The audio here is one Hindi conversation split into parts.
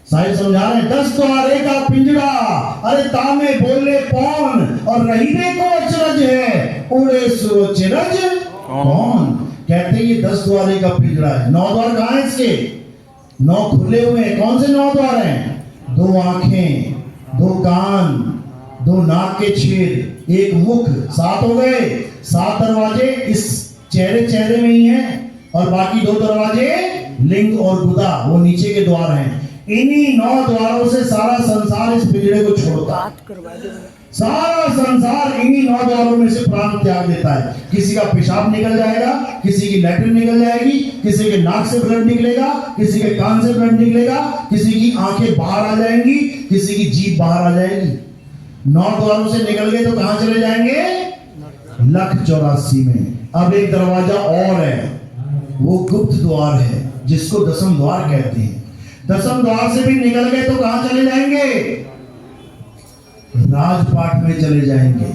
साहिब समझा रहे हैं 10 द्वारे का पिंजरा, अरे तामे बोले कौन, और रहीने को अचरज है, उड़े सो चिरज कौन। कहते ये 10 द्वारे का पिंजरा है। 9 द्वार कहाँ है इसके? 9 खुले हुए हैं। कौन से 9 द्वार हैं? 2 आंखें, 2 कान, 2 नाक के छेद, 1 मुख, 7 हो गए। 7 दरवाजे इस चेहरे में ही हैं, और बाकी 2 दरवाजे लिंग और गुदा, वो नीचे के द्वार हैं। इन्हीं 9 द्वारों से सारा संसार इस पिंजरे को छोड़ता है। सारा संसार इन्हीं 9 द्वारों में से प्राण त्याग देता है। किसी का पेशाब निकल जाएगा, किसी की लैट्रिन निकल जाएगी, किसी के नाक से ब्लड निकलेगा, किसी के कान से ब्लड निकलेगा, किसी की आंखें बाहर आ जाएंगी, किसी की जीभ बाहर आ जाएगी। 9 द्वारों से निकल गए तो कहां चले जाएंगे? 1,84 में। अब एक दरवाजा और है, वो गुप्त द्वार है, जिसको 10म द्वार कहते हैं। 10म द्वार से भी निकल गए तो कहां चले जाएंगे? राजपाट में चले जाएंगे।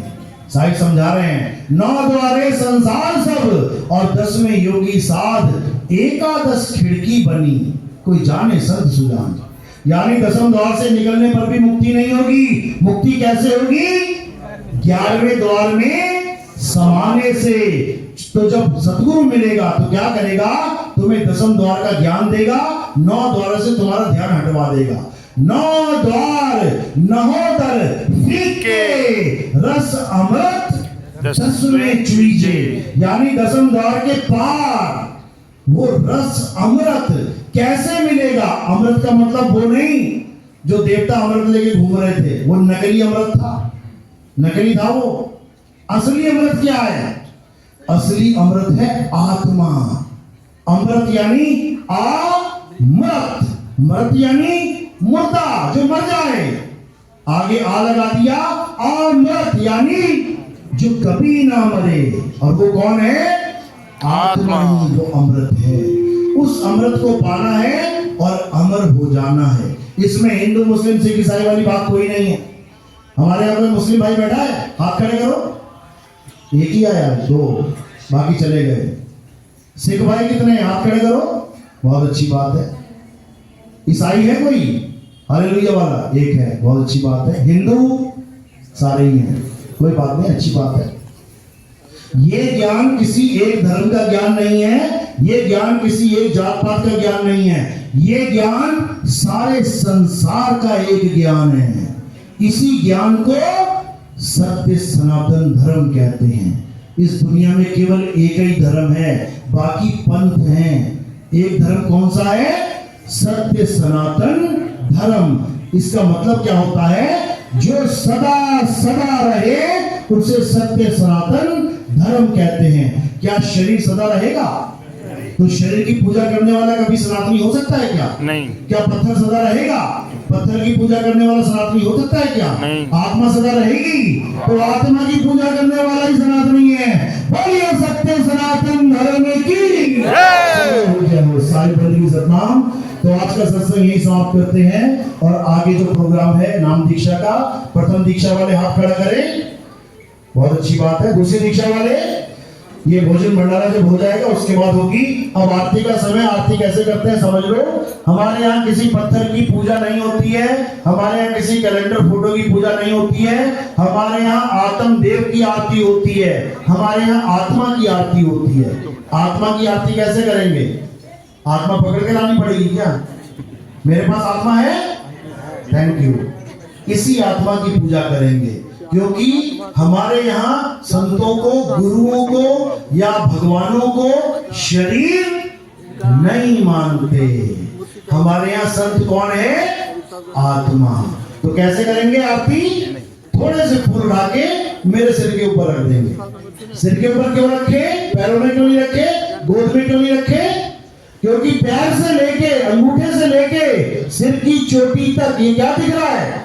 साहिब समझा रहे हैं 9 द्वारे संसार सब, और 10वें योगी साध, एकादश खिड़की बनी, कोई जाने संत सुजान। यानी 10म द्वार से निकलने पर भी मुक्ति नहीं होगी। मुक्ति कैसे होगी? 11वें द्वार में समाने से। तो जब सतगुरु मिलेगा तो क्या करेगा? तुम्हें 10म द्वार का ज्ञान देगा, 9 द्वारों से तुम्हारा ध्यान हटवा देगा। 9 द्वार नहोदर फीके, रस अमृत 10वें चुईजे। यानी 10म द्वार के पार वो रस अमृत कैसे मिलेगा? अमृत का मतलब वो नहीं जो देवता अमृत लेके घूम रहे थे, वो नकली अमृत था, नकली था वो। असली अमृत क्या है? असली अमृत है आत्मा। अमृत यानी अमृत, मृत यानी मुर्दा, जो मर जाए। आगे आ लगा दिया, अमृत यानी जो कभी ना मरे। और वो कौन है? आत्मा ही जो अमृत है। उस अमृत को पाना है और अमर हो जाना है। इसमें हिंदू मुस्लिम सिख ईसाई वाली बात कोई नहीं है। हमारे यहाँ कोई मुस्लिम भाई बैठा है? हाथ खड़े करो। एक ही आया, 2, बाकी चले गए। सिख भाई कितने हैं? हाथ खड़े करो। बहुत अच्छी बात है। ईसाई है कोई? हालेलुया वाला एक है, बहुत अच्छी बात है। हिंदू सारे ही हैं, कोई बात नहीं, अच्छी बात है। ये ज्ञान किसी एक धर्म का ज्ञान नहीं है, ये ज्ञान किसी एक जात पात का ज्ञान नहीं है, ये ज्ञान सारे संसार का एक ज्ञान है। इसी ज्ञान को सत्य सनातन धर्म कहते हैं। इस दुनिया में केवल एक ही धर्म है, बाकी पंथ हैं। एक धर्म कौन सा है? सत्य सनातन धर्म। इसका मतलब क्या होता है? जो सदा सदा रहे उसे सत्य सनातन धर्म कहते हैं। क्या शरीर सदा रहेगा? तो शरीर की पूजा करने वाला कभी सनातनी हो सकता है क्या? नहीं। क्या पत्थर सदा रहेगा? पत्थर की पूजा करने वाला सनातनी हो सकता है क्या? नहीं। आत्मा सदा रहेगी, तो आत्मा की पूजा करने वाला ही सनातनी है। बोलिए सत्य सनातन धर्म की जय हो। साई बंदी सतनाम। तो आज का सत्संग यही समाप्त करते हैं, और आगे जो प्रोग्राम है नाम दीक्षा का, प्रथम दीक्षा वाले हाथ खड़ा करें, बहुत अच्छी बात है। दूसरी दीक्षा वाले, ये भोजन भंडारा जब हो जाएगा उसके बाद होगी। अब आरती का समय। आरती कैसे करते हैं समझ लो। हमारे यहाँ किसी पत्थर की पूजा नहीं होती है, हमारे यहाँ किसी कैलेंडर फोटो की पूजा नहीं होती है, हमारे यहाँ आत्म देव की आरती होती है, हमारे यहाँ आत्मा की आरती होती है। आत्मा की आरती कैसे करेंगे? आत्मा पकड़ के लानी पड़ेगी क्या? मेरे पास आत्मा है, थैंक यू। इसी आत्मा की पूजा करेंगे, क्योंकि हमारे यहाँ संतों को, गुरुओं को या भगवानों को शरीर नहीं मानते। हमारे यहाँ संत कौन है? आत्मा। तो कैसे करेंगे आरती? थोड़े से फूल उठा के मेरे सिर के ऊपर रख देंगे। सिर के ऊपर क्यों रखे? पैरों में क्यों नहीं रखे? गोद में क्यों नहीं रखे? क्योंकि पैर से लेके, अंगूठे से लेके सिर की चोटी तक ये क्या दिख रहा है?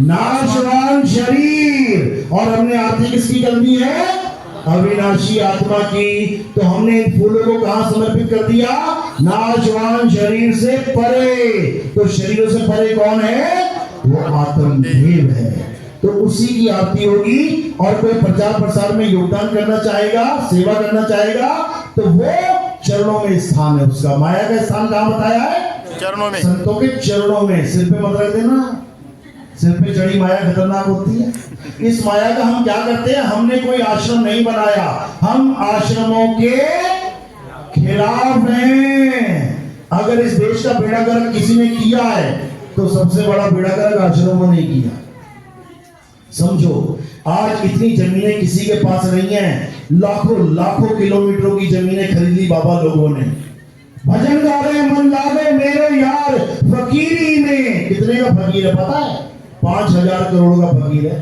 नाशवान शरीर। और हमने आरती किसकी कर दी है? अविनाशी आत्मा की। तो हमने इन फूलों को कहां समर्पित कर दिया? नाशवान शरीर से परे। तो शरीरों से परे कौन है? वो आत्मदेव है। तो उसी की आरती होगी। और कोई प्रचार प्रसार में योगदान करना चाहेगा, सेवा करना चाहेगा, तो वो चरणों में स्थान है उसका। माया का स्थान कहां बताया है? चरणों में, संतों के चरणों में। सिर पे मत रख देना, सिर पे चढ़ी माया खतरनाक होती है। इस माया का हम क्या करते हैं, हमने कोई आश्रम नहीं बनाया, हम आश्रमों के खिलाफ हैं। अगर इस देश का बेड़ा गर्क किसी ने किया है तो सबसे बड़ा बेड़ा गर्क आश्रमों ने किया। समझो, आज इतनी जमीनें किसी के पास नहीं है, लाखों लाखों किलोमीटरों की जमीनें खरीद ली बाबा लोगों ने। भजन गा रहे मन लागे मेरे यार फकीरी में। कितने का फकीर है पता है? 5,000 करोड़ का फकीर है।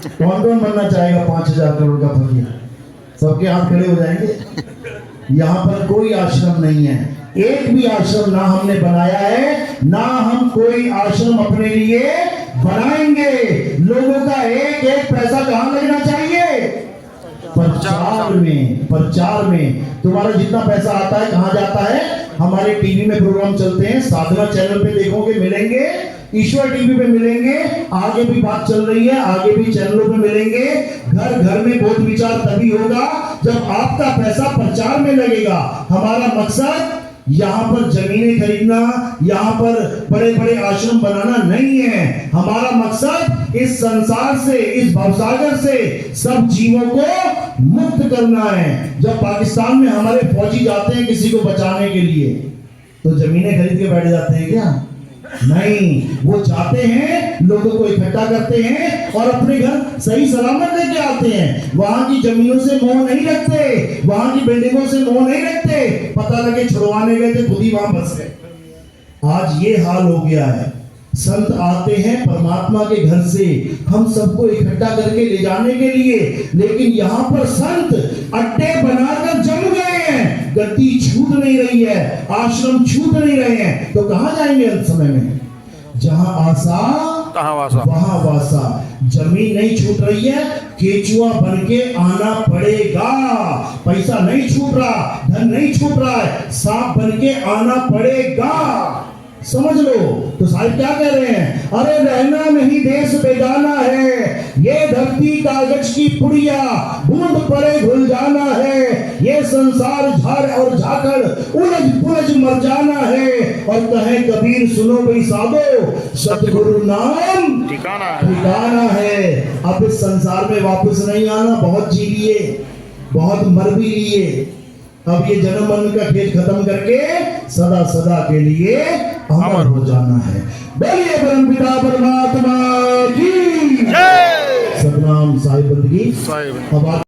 कौन कौन बनना चाहेगा 5,000 करोड़ का फकीर? सबके हाथ खड़े हो जाएंगे। यहाँ पर कोई आश्रम नहीं है, एक भी आश्रम ना हमने बनाया है, ना हम कोई आश्रम अपने लिए बनाएंगे। लोगों का एक एक पैसा कहाँ लगना चाहिए? प्रचार में। प्रचार में तुम्हारा जितना पैसा आता है कहाँ जाता है? हमारे टीवी में प्रोग्राम चलते हैं, साधना चैनल पे देखोगे मिलेंगे, ईश्वर टीवी पे मिलेंगे, आगे भी बात चल रही है, आगे भी चैनलों पे मिलेंगे। घर घर में बोध विचार तभी होगा जब आपका पैसा प्रचार में लगेगा। हमारा मकसद यहाँ पर जमीनें खरीदना, यहाँ पर बड़े बड़े आश्रम बनाना नहीं है। हमारा मकसद इस संसार से, इस भवसागर से सब जीवों को मुक्त करना है। जब पाकिस्तान में हमारे फौजी जाते हैं किसी को बचाने के लिए तो जमीनें खरीद के बैठ जाते हैं क्या? नहीं, वो जाते हैं, लोगों को इकट्ठा करते हैं और अपने घर सही सलामत लेके आते हैं। वहां की जमीनों से मोह नहीं रखते, वहां की बिल्डिंगों से मोह नहीं रखते। पता लगे छुड़वाने गए थे, खुद ही वहां बस गए। आज ये हाल हो गया है। संत आते हैं परमात्मा के घर से हम सबको इकट्ठा करके ले जाने के लिए, लेकिन यहाँ पर संत अड्डे बनाकर जम गए हैं। गति छूट नहीं रही है, आश्रम छूट नहीं रहे हैं, तो कहाँ जाएंगे अंत समय में? जहां आशा तहाँ वासा, वहां वासा। जमीन नहीं छूट रही है, केचुआ बन के आना पड़ेगा। पैसा नहीं छूट रहा, धन नहीं छूट रहा है, सांप बन के आना पड़ेगा। समझ लो। तो साहिब क्या कह रहे हैं? अरे रहना नहीं देश बेगाना है, ये धरती कागज की पुड़िया बूंद पड़े घुल जाना है, ये संसार झाड़ और झाकड़ उलझ पुलझ मर जाना है। और कहे कबीर सुनो भाई साधो, सतगुरु नाम ठिकाना है। अब इस संसार में वापस नहीं आना। बहुत जी लिए, बहुत मर भी लिए, अब ये जन्म मरण का खेल खत्म करके सदा सदा के लिए अमर हो जाना है। बोलिए परमपिता परमात्मा की जय। सतनाम साहिब बंदगी। साहिब। अब